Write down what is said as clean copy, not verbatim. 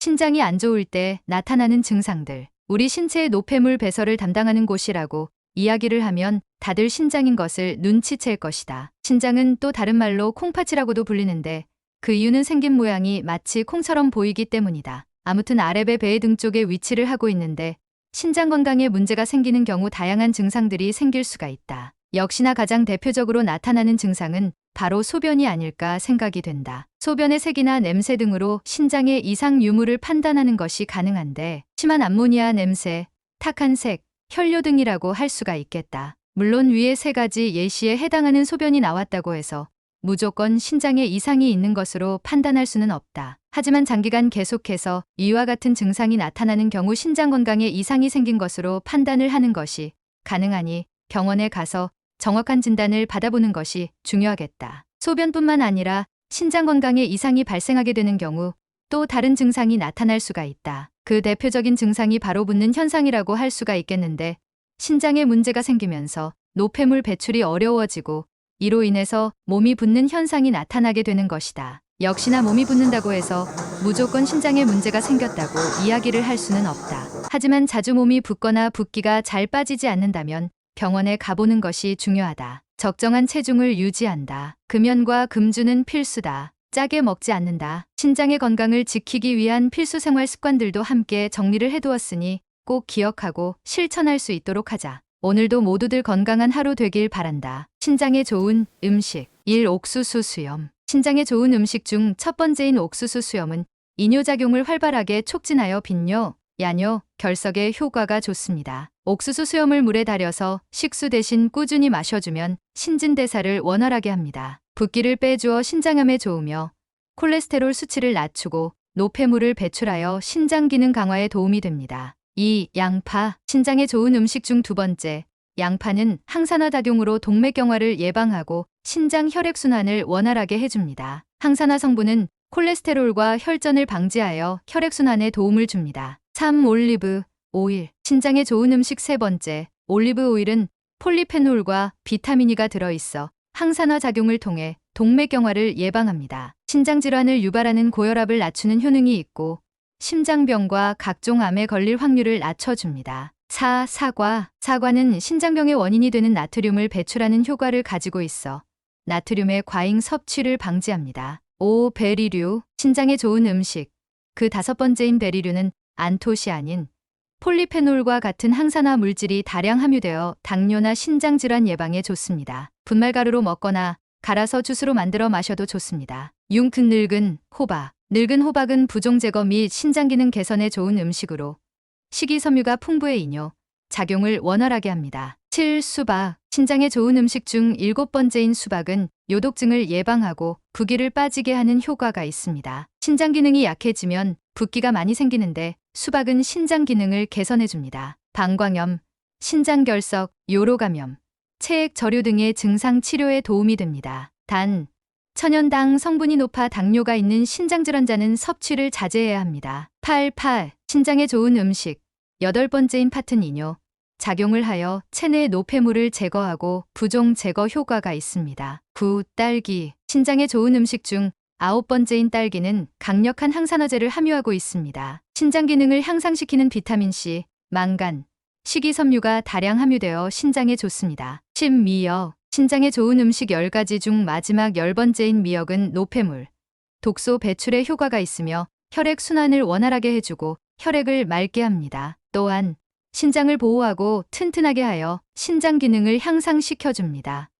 신장이 안 좋을 때 나타나는 증상들. 우리 신체의 노폐물 배설을 담당하는 곳이라고 이야기를 하면 다들 신장인 것을 눈치챌 것이다. 신장은 또 다른 말로 콩팥이라고도 불리는데 그 이유는 생긴 모양이 마치 콩처럼 보이기 때문이다. 아무튼 아랫배 배 등 쪽에 위치를 하고 있는데 신장 건강에 문제가 생기는 경우 다양한 증상들이 생길 수가 있다. 역시나 가장 대표적으로 나타나는 증상은 바로 소변이 아닐까 생각이 된다. 소변의 색이나 냄새 등으로 신장의 이상 유무를 판단하는 것이 가능한데 심한 암모니아 냄새, 탁한 색, 혈뇨 등이라고 할 수가 있겠다. 물론 위의 세 가지 예시에 해당하는 소변이 나왔다고 해서 무조건 신장에 이상이 있는 것으로 판단할 수는 없다. 하지만 장기간 계속해서 이와 같은 증상이 나타나는 경우 신장 건강에 이상이 생긴 것으로 판단을 하는 것이 가능하니 병원에 가서 정확한 진단을 받아보는 것이 중요하겠다. 소변뿐만 아니라 신장 건강에 이상이 발생하게 되는 경우 또 다른 증상이 나타날 수가 있다. 그 대표적인 증상이 바로 붓는 현상이라고 할 수가 있겠는데 신장에 문제가 생기면서 노폐물 배출이 어려워지고 이로 인해서 몸이 붓는 현상이 나타나게 되는 것이다. 역시나 몸이 붓는다고 해서 무조건 신장에 문제가 생겼다고 이야기를 할 수는 없다. 하지만 자주 몸이 붓거나 붓기가 잘 빠지지 않는다면 병원에 가보는 것이 중요하다. 적정한 체중을 유지한다. 금연과 금주는 필수다. 짜게 먹지 않는다. 신장의 건강을 지키기 위한 필수 생활 습관들도 함께 정리를 해두었으니 꼭 기억하고 실천할 수 있도록 하자. 오늘도 모두들 건강한 하루 되길 바란다. 신장에 좋은 음식. 1. 옥수수 수염. 신장에 좋은 음식 중 첫 번째인 옥수수 수염은 이뇨작용을 활발하게 촉진하여 빈뇨, 야뇨, 결석에 효과가 좋습니다. 옥수수 수염을 물에 달여서 식수 대신 꾸준히 마셔주면 신진대사를 원활하게 합니다. 붓기를 빼주어 신장염에 좋으며 콜레스테롤 수치를 낮추고 노폐물을 배출하여 신장 기능 강화에 도움이 됩니다. 2. 양파. 신장에 좋은 음식 중 두 번째. 양파는 항산화작용으로 동맥경화를 예방하고 신장 혈액순환을 원활하게 해줍니다. 항산화 성분은 콜레스테롤과 혈전을 방지하여 혈액순환에 도움을 줍니다. 3. 올리브 오일. 신장에 좋은 음식 세 번째. 올리브 오일은 폴리페놀과 비타민이가 들어있어 항산화 작용을 통해 동맥경화를 예방합니다. 신장질환을 유발하는 고혈압을 낮추는 효능이 있고 심장병과 각종 암에 걸릴 확률을 낮춰줍니다. 4. 사과. 사과는 신장병의 원인이 되는 나트륨을 배출하는 효과를 가지고 있어 나트륨의 과잉 섭취를 방지합니다. 5. 베리류. 신장에 좋은 음식. 그 다섯 번째인 베리류는 안토시아닌, 폴리페놀과 같은 항산화 물질이 다량 함유되어 당뇨나 신장질환 예방에 좋습니다. 분말가루로 먹거나 갈아서 주스로 만들어 마셔도 좋습니다. 6. 늙은 호박. 늙은 호박은 부종 제거 및 신장 기능 개선에 좋은 음식으로 식이섬유가 풍부해 이뇨, 작용을 원활하게 합니다. 7. 수박. 신장에 좋은 음식 중 일곱 번째인 수박은 요독증을 예방하고 부기를 빠지게 하는 효과가 있습니다. 신장 기능이 약해지면 붓기가 많이 생기는데 수박은 신장 기능을 개선해줍니다. 방광염, 신장결석, 요로감염, 체액 저류 등의 증상 치료에 도움이 됩니다. 단, 천연당 성분이 높아 당뇨가 있는 신장질환자는 섭취를 자제해야 합니다. 8. 신장에 좋은 음식. 여덟 번째인 팥은 이뇨, 작용을 하여 체내 노폐물을 제거하고 부종 제거 효과가 있습니다. 9. 딸기. 신장에 좋은 음식 중 아홉 번째인 딸기는 강력한 항산화제를 함유하고 있습니다. 신장 기능을 향상시키는 비타민C, 망간, 식이섬유가 다량 함유되어 신장에 좋습니다. 10. 미역. 신장에 좋은 음식 10가지 중 마지막 10번째인 미역은 노폐물, 독소 배출에 효과가 있으며 혈액 순환을 원활하게 해주고 혈액을 맑게 합니다. 또한 신장을 보호하고 튼튼하게 하여 신장 기능을 향상시켜줍니다.